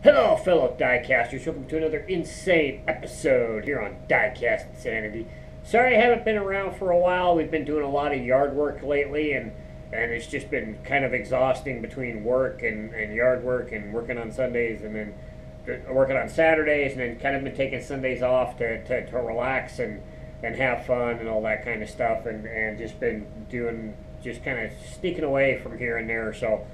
Hello, fellow diecasters. Welcome to another insane episode here on Diecast Insanity. Sorry I haven't been around for a while. We've been doing a lot of yard work lately, and it's just been kind of exhausting between work and yard work and working on Sundays and then working on Saturdays, and then kind of been taking Sundays off to relax and have fun and all that kind of stuff, and just been doing, just kind of sneaking away from here and there. So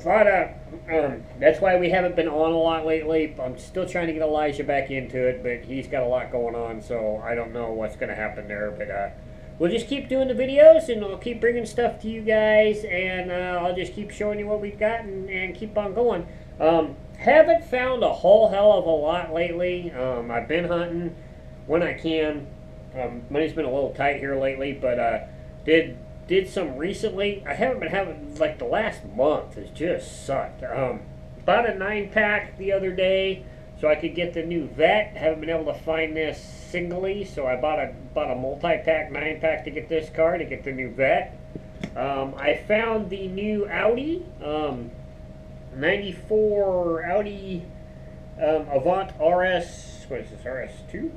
that's why we haven't been on a lot lately. I'm still trying to get Elijah back into it, but he's got a lot going on, so I don't know what's going to happen there. But we'll just keep doing the videos, and I'll keep bringing stuff to you guys, and I'll just keep showing you what we've got and keep on going. Haven't found a whole hell of a lot lately. I've been hunting when I can. Money's been a little tight here lately, but did some recently. I haven't been having, like, the last month has just sucked. Bought a 9-pack the other day so I could get the new vet. Haven't been able to find this singly, so I bought a multi-pack 9-pack to get this car, to get the new vet. I found the new Audi, 94 Audi Avant RS, what is this, RS2?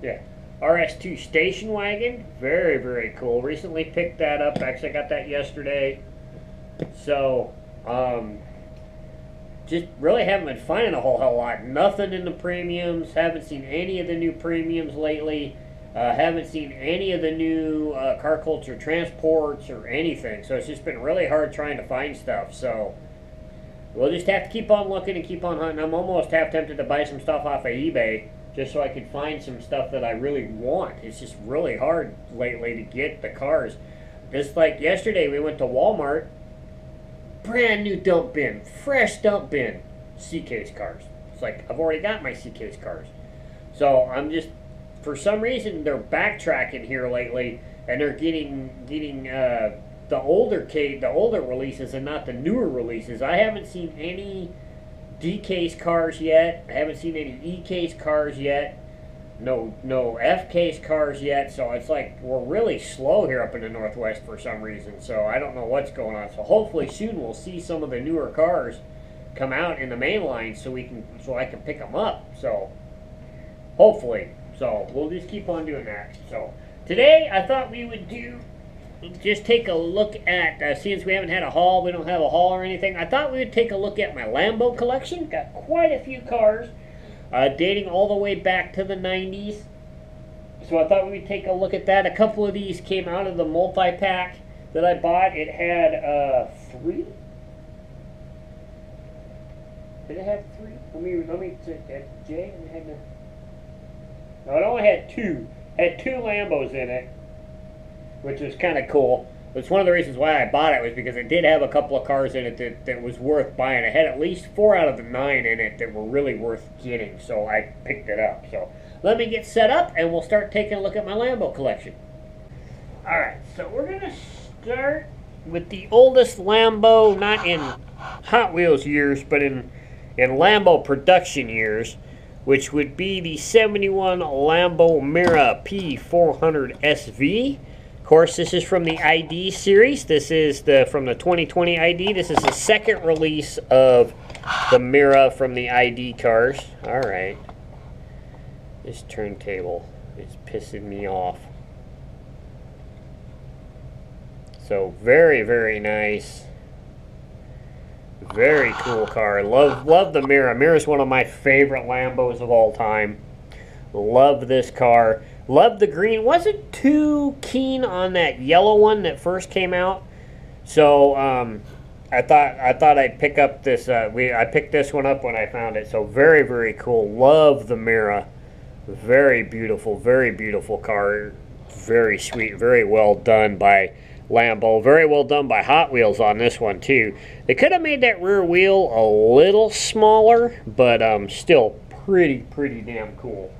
Yeah. RS2 station wagon, very, very cool. Recently picked that up. Actually, I got that yesterday. So, just really haven't been finding a whole hell of a lot. Nothing in the premiums. Haven't seen any of the new premiums lately. Haven't seen any of the new car culture transports or anything. So it's just been really hard trying to find stuff. So we'll just have to keep on looking and keep on hunting. I'm almost half tempted to buy some stuff off of eBay, just so I could find some stuff that I really want. It's just really hard lately to get the cars. Just like yesterday, we went to Walmart, brand new dump bin, fresh dump bin, C-case cars. It's like, I've already got my C-case cars. So I'm just, for some reason, they're backtracking here lately, and they're getting the older releases and not the newer releases. I haven't seen any D-case cars yet. I haven't seen any E-case cars yet. No F-case cars yet. So it's like we're really slow here up in the Northwest for some reason. So I don't know what's going on. So hopefully soon we'll see some of the newer cars come out in the main line so I can pick them up. So hopefully. So we'll just keep on doing that. So today I thought we would just take a look at, since we haven't had a haul, we don't have a haul or anything, I thought we would take a look at my Lambo collection. Got quite a few cars, dating all the way back to the 90s. So I thought we would take a look at that. A couple of these came out of the multi-pack that I bought. It had 3? Did it have 3? Let me check that. Jay? No, it only had 2. It had 2 Lambos in it, which was kind of cool. It's one of the reasons why I bought it, was because it did have a couple of cars in it that was worth buying. It had at least 4 out of the 9 in it that were really worth getting, so I picked it up. So let me get set up, and we'll start taking a look at my Lambo collection. Alright, so we're going to start with the oldest Lambo, not in Hot Wheels years, but in Lambo production years, which would be the 71 Lambo Mira P400 SV. Of course, this is from the ID series. This is from the 2020 ID. This is the second release of the Mira from the ID cars. All right. This turntable is pissing me off. So very, very nice. Very cool car. Love the Mira. Mira's one of my favorite Lambos of all time. Love this car. Love the green. Wasn't too keen on that yellow one that first came out. So I thought I'd pick up this. I picked this one up when I found it. So very, very cool. Love the Mira. Very beautiful car. Very sweet. Very well done by Lambo. Very well done by Hot Wheels on this one too. They could have made that rear wheel a little smaller, but still pretty damn cool.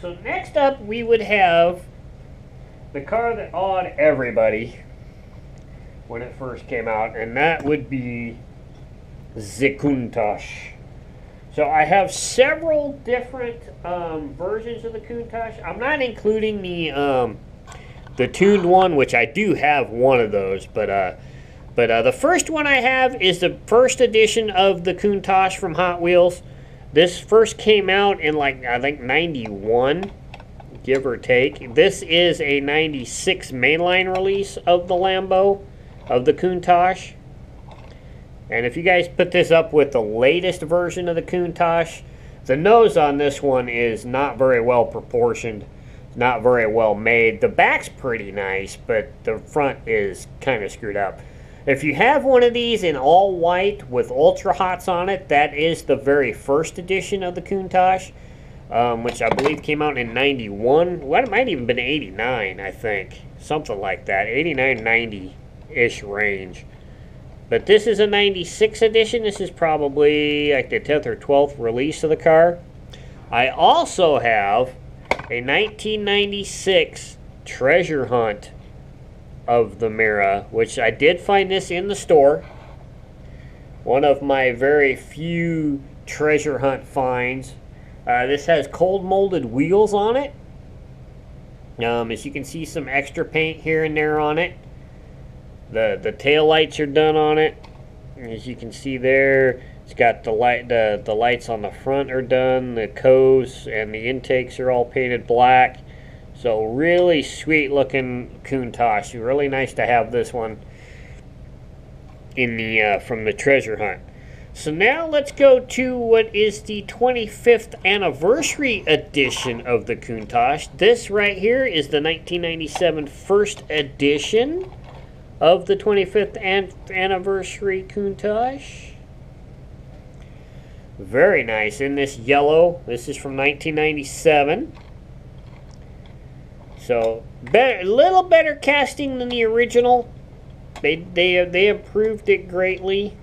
So next up we would have the car that awed everybody when it first came out, and that would be Zikountash. So I have several different versions of the Countach. I'm not including the tuned one, which I do have one of those, but But the first one I have is the first edition of the Zikountash from Hot Wheels. This first came out in, like, I think 91, give or take. This is a 96 mainline release of the Lambo, of the Zikountash. And if you guys put this up with the latest version of the Zikountash, the nose on this one is not very well proportioned, not very well made. The back's pretty nice, but the front is kind of screwed up. If you have one of these in all white with Ultra Hots on it, that is the very first edition of the Zikountash, which I believe came out in 91. Well, it might even been 89, I think. Something like that. 89, 90-ish range. But this is a 96 edition. This is probably like the 10th or 12th release of the car. I also have a 1996 treasure hunt of the Mira, which I did find this in the store. One of my very few treasure hunt finds. This has cold molded wheels on it. As you can see, some extra paint here and there on it. The tail lights are done on it. As you can see there, it's got the lights on the front are done. The coves and the intakes are all painted black. So really sweet looking Zikountash. Really nice to have this one in the from the treasure hunt. So now let's go to what is the 25th anniversary edition of the Zikountash. This right here is the 1997 first edition of the 25th anniversary Zikountash. Very nice in this yellow. This is from 1997. So a little better casting than the original. They improved it greatly.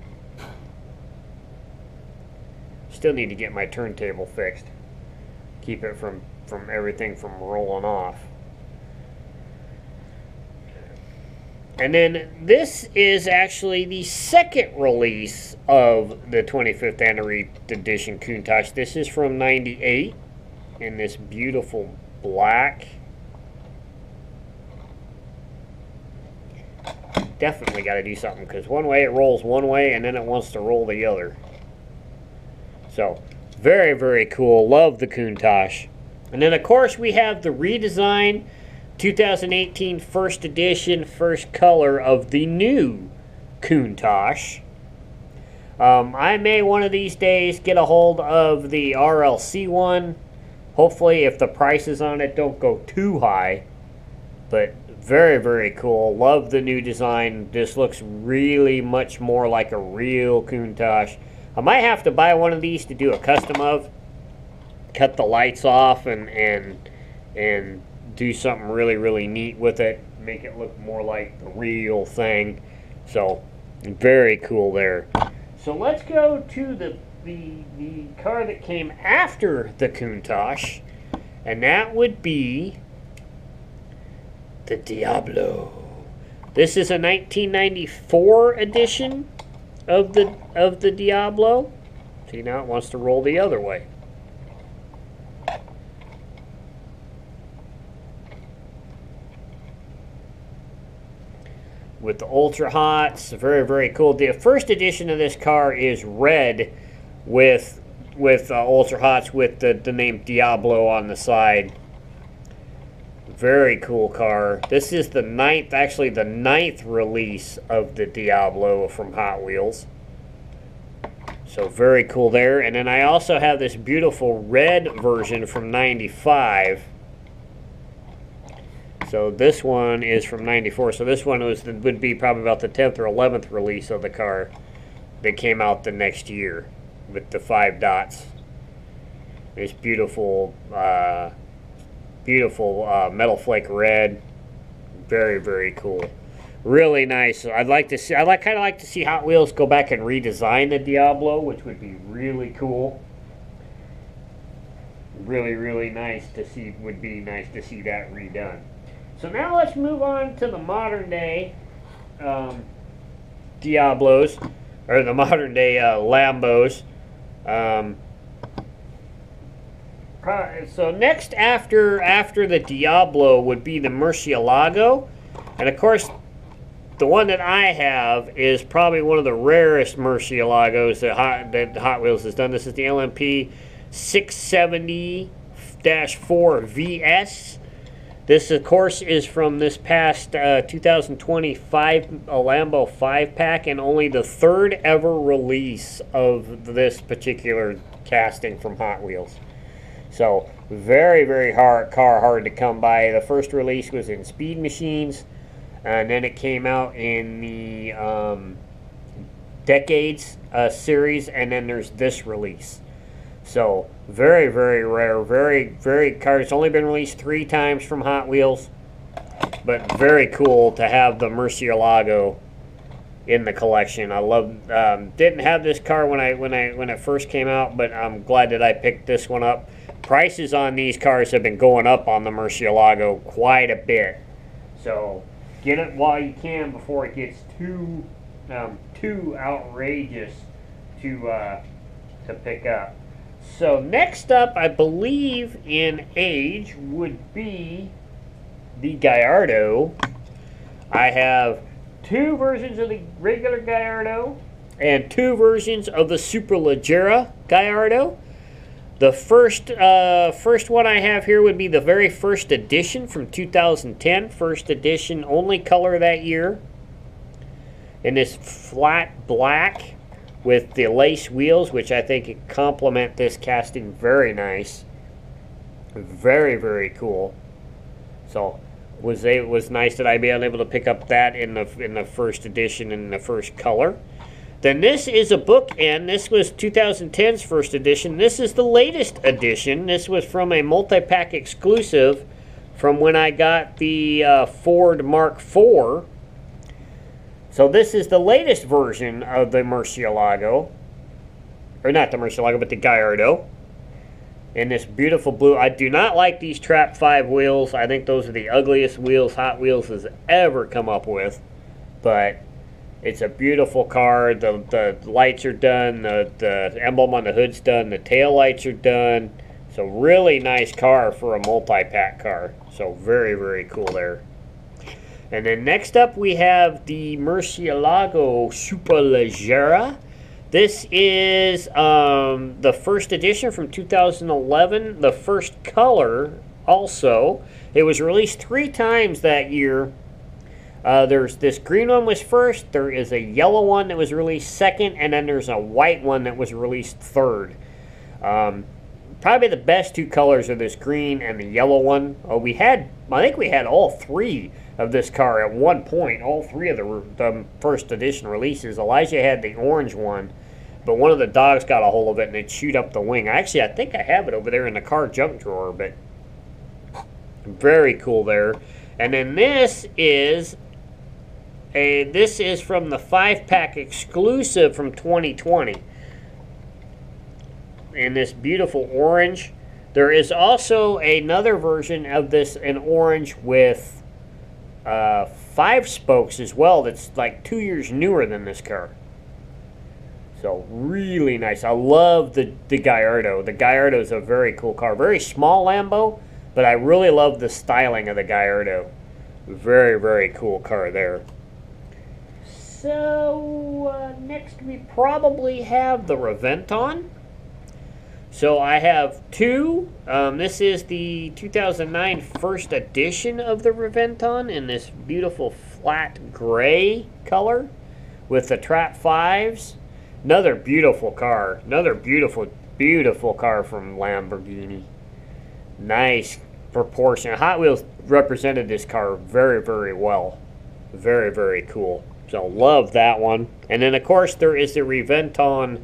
Still need to get my turntable fixed. Keep it from everything from rolling off. And then this is actually the second release of the 25th anniversary edition Zikountash. This is from 98 in this beautiful black. Definitely got to do something because one way it rolls one way and then it wants to roll the other. So, very, very cool. Love the Zikountash. And then, of course, we have the redesign 2018 first edition, first color of the new Zikountash. I may one of these days get a hold of the RLC one. Hopefully, if the prices on it don't go too high. But very, very cool. Love the new design. This looks really much more like a real Zikountash. I might have to buy one of these to do a custom of. Cut the lights off and do something really, really neat with it. Make it look more like the real thing. So, very cool there. So let's go to the car that came after the Zikountash. And that would be the Diablo. This is a 1994 edition of the Diablo. See, now it wants to roll the other way. With the Ultra Hots, very, very cool. The first edition of this car is red with Ultra Hots with the name Diablo on the side. Very cool car. This is the ninth release of the Diablo from Hot Wheels. So very cool there. And then I also have this beautiful red version from 95. So this one is from 94. So this one would be probably about the 10th or 11th release of the car that came out the next year with the 5 dots. This beautiful metal flake red. Very, very cool. Really nice. I'd like to see. Kind of like to see Hot Wheels go back and redesign the Diablo, which would be really cool. Really, really nice to see. Would be nice to see that redone. So now let's move on to the modern day Diablos, or the modern day Lambos. So next after the Diablo would be the Murcielago, and of course the one that I have is probably one of the rarest Murcielagos that Hot Wheels has done. This is the LMP 670-4 VS. This, of course, is from this past 2025 Lambo 5-pack, and only the third ever release of this particular casting from Hot Wheels. So, very, very hard to come by. The first release was in Speed Machines, and then it came out in the Decades series, and then there's this release. So, very, very rare, very car. It's only been released 3 times from Hot Wheels, but very cool to have the Murcielago in the collection. I love. Didn't have this car when it first came out, but I'm glad that I picked this one up. Prices on these cars have been going up on the Murcielago quite a bit, so get it while you can before it gets too outrageous to pick up. So next up, I believe in age, would be the Gallardo. I have 2 versions of the regular Gallardo and 2 versions of the Superleggera Gallardo. The first one I have here would be the very first edition from 2010. First edition, only color that year. In this flat black with the lace wheels, which I think complement this casting very nice. Very, very cool. So it was nice that I'd be able to pick up that in the first edition in the first color. Then this is a bookend. This was 2010's first edition. This is the latest edition. This was from a multi-pack exclusive from when I got the Ford Mark IV. So this is the latest version of the Murcielago. Or not the Murcielago, but the Gallardo. In this beautiful blue. I do not like these Trap 5 wheels. I think those are the ugliest wheels Hot Wheels has ever come up with. But it's a beautiful car. The lights are done. The emblem on the hood's done. The tail lights are done. So really nice car for a multi-pack car. So very, very cool there. And then next up we have the Murcielago Superleggera. This is the first edition from 2011. The first color also. It was released 3 times that year. There's this green one was first. There is a yellow one that was released second. And then there's a white one that was released third. Probably the best 2 colors are this green and the yellow one. I think we had all 3 of this car at one point. All 3 of the first edition releases. Elijah had the orange one, but one of the dogs got a hold of it and it chewed up the wing. I think I have it over there in the car junk drawer, but very cool there. And then this is from the 5-pack exclusive from 2020. In this beautiful orange. There is also another version of this in orange with 5 spokes as well. That's like 2 years newer than this car. So really nice. I love the Gallardo. The Gallardo is a very cool car. Very small Lambo, but I really love the styling of the Gallardo. Very, very cool car there. So next we probably have the Reventon. So I have 2. This is the 2009 first edition of the Reventon in this beautiful flat gray color with the Trap 5s. Another beautiful car. Another beautiful, beautiful car from Lamborghini. Nice proportion. Hot Wheels represented this car very, very well. Very, very cool. So love that one. And then of course there is the Reventon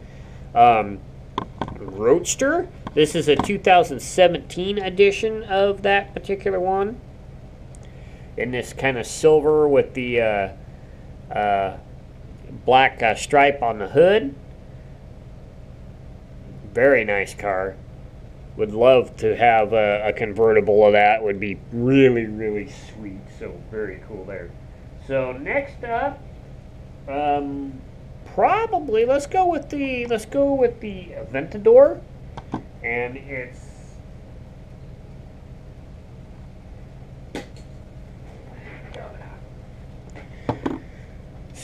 Roadster. This is a 2017 edition of that particular one. In this kind of silver with the black stripe on the hood. Very nice car. Would love to have a convertible of that. Would be really, really sweet. So very cool there. So next up, probably let's go with the Aventador, and it's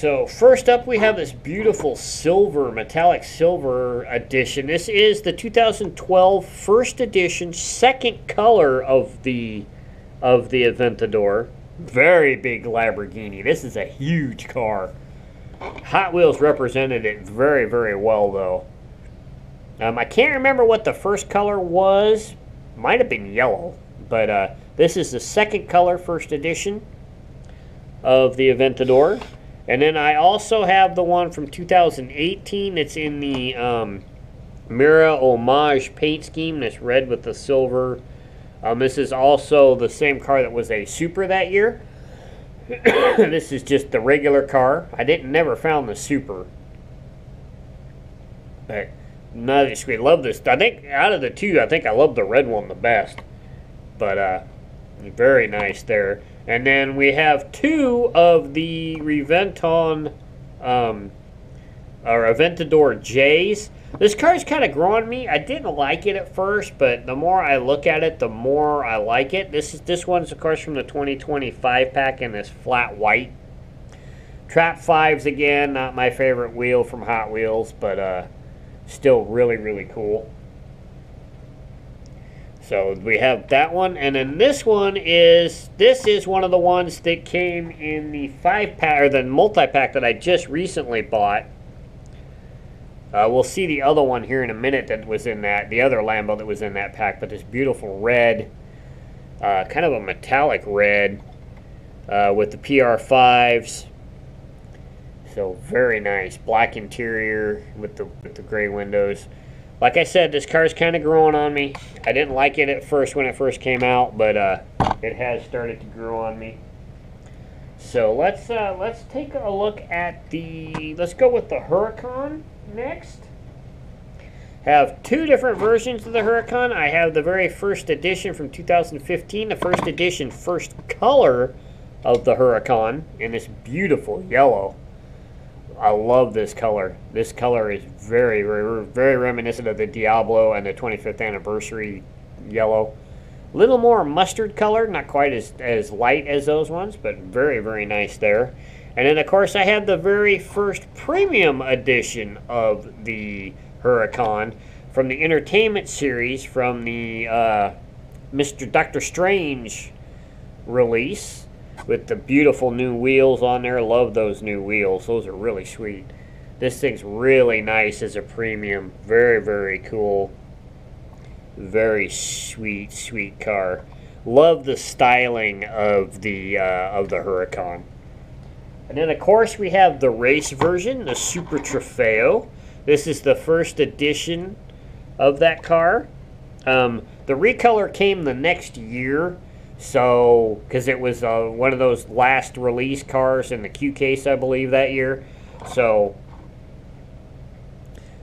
So first up, we have this beautiful silver, metallic silver edition. This is the 2012 first edition, second color of the Aventador. Very big Lamborghini. This is a huge car. Hot Wheels represented it very, very well, though. I can't remember what the first color was. Might have been yellow, but this is the second color, first edition of the Aventador. And then I also have the one from 2018. It's in the Mira homage paint scheme. This red with the silver. This is also the same car that was a Super that year. This is just the regular car. I never found the Super. But we love this. I think out of the two, I think I love the red one the best. But very nice there. And then we have two of the Reventon or Aventador J's. This car's kind of growing on me. I didn't like it at first, but the more I look at it, the more I like it. This one's of course from the 2025 pack in this flat white. Trap 5s again, not my favorite wheel from Hot Wheels, but still really, really cool. So we have that one, and then this is one of the ones that came in the 5-pack, or the multi-pack that I just recently bought. We'll see the other one here in a minute that was in that, the other Lambo that was in that pack, but this beautiful red, kind of a metallic red, with the PR5s. So very nice, black interior with the gray windows. Like I said, this car's kind of growing on me. I didn't like it at first when it first came out, but it has started to grow on me. So let's take a look at let's go with the Huracan next. Have two different versions of the Huracan. I have the very first edition from 2015, the first edition, first color of the Huracan in this beautiful yellow. I love this color. This color is very, very, very reminiscent of the Diablo and the 25th anniversary yellow. A little more mustard color, not quite as light as those ones, but very, very nice there. And then, of course, I have the very first premium edition of the Huracan from the Entertainment series from the Mr. Dr. Strange release. With the beautiful new wheels on there. Love those new wheels. Those are really sweet. This thing's really nice as a premium. Very, very cool. Very sweet, sweet car. Love the styling of the Huracan. And then, of course, we have the race version, the Super Trafeo. This is the first edition of that car. The recolor came the next year. So, because it was one of those last release cars in the Q case, I believe, that year. So,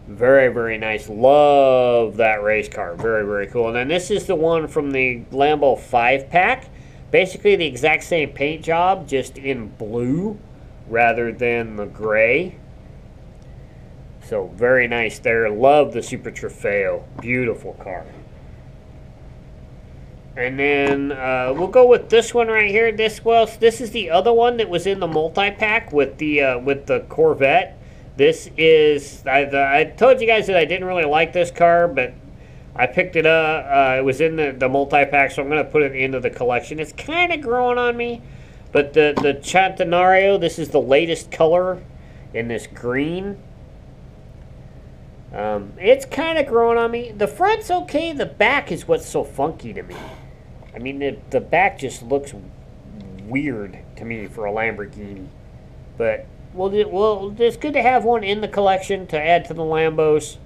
very, very nice. Love that race car. Very, very cool. And then this is the one from the Lambo 5-pack. Basically the exact same paint job, just in blue rather than the gray. So, very nice there. Love the Super Trafeo. Beautiful car. And then we'll go with this one right here. This is the other one that was in the multi-pack with the Corvette. This is I told you guys that I didn't really like this car, but I picked it up. It was in the multi-pack, so I'm going to put it into the collection. It's kind of growing on me, but the Centenario, this is the latest color in this green. It's kind of growing on me. The front's okay. The back is what's so funky to me. I mean, the back just looks weird to me for a Lamborghini. But it's good to have one in the collection to add to the Lambos.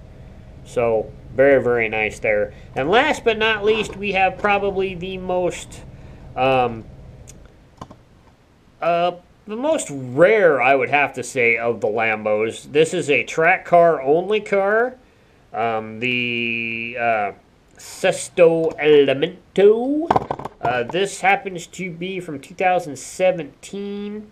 So, very, very nice there. And last but not least, we have probably the most rare, I would have to say, of the Lambos. This is a track car only car. The Sesto Elemento. This happens to be from 2017.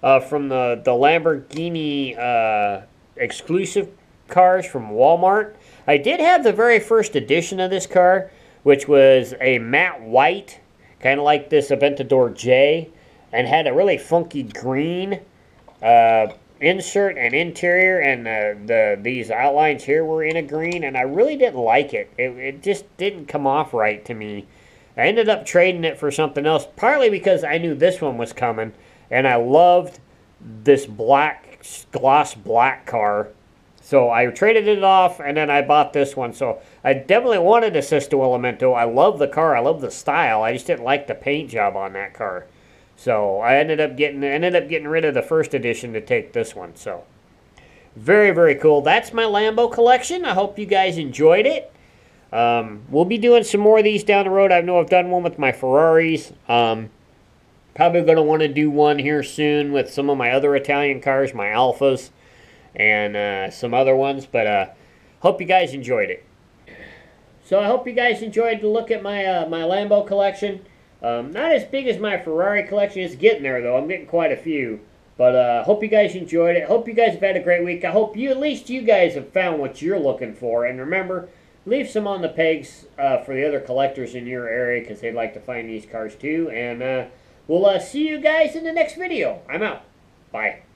From the Lamborghini exclusive cars from Walmart. I did have the very first edition of this car, which was a matte white, kind of like this Aventador J, and had a really funky green insert and interior, and these outlines here were in a green, and I really didn't like it. It just didn't come off right to me. I ended up trading it for something else, partly because I knew this one was coming, and I loved this black, gloss black car. So I traded it off, and then I bought this one. So I definitely wanted a Sesto Elemento. I love the car. I love the style. I just didn't like the paint job on that car. So I ended up getting rid of the first edition to take this one. So very, very cool. That's my Lambo collection. I hope you guys enjoyed it. We'll be doing some more of these down the road. I know I've done one with my Ferraris. Probably going to want to do one here soon with some of my other Italian cars, my Alphas, and some other ones. But hope you guys enjoyed it. So I hope you guys enjoyed the look at my my Lambo collection. Not as big as my Ferrari collection. It's getting there, though. I'm getting quite a few. But hope you guys enjoyed it. Hope you guys have had a great week. I hope at least you guys have found what you're looking for. And remember, leave some on the pegs for the other collectors in your area, because they'd like to find these cars too. And we'll see you guys in the next video. I'm out. Bye.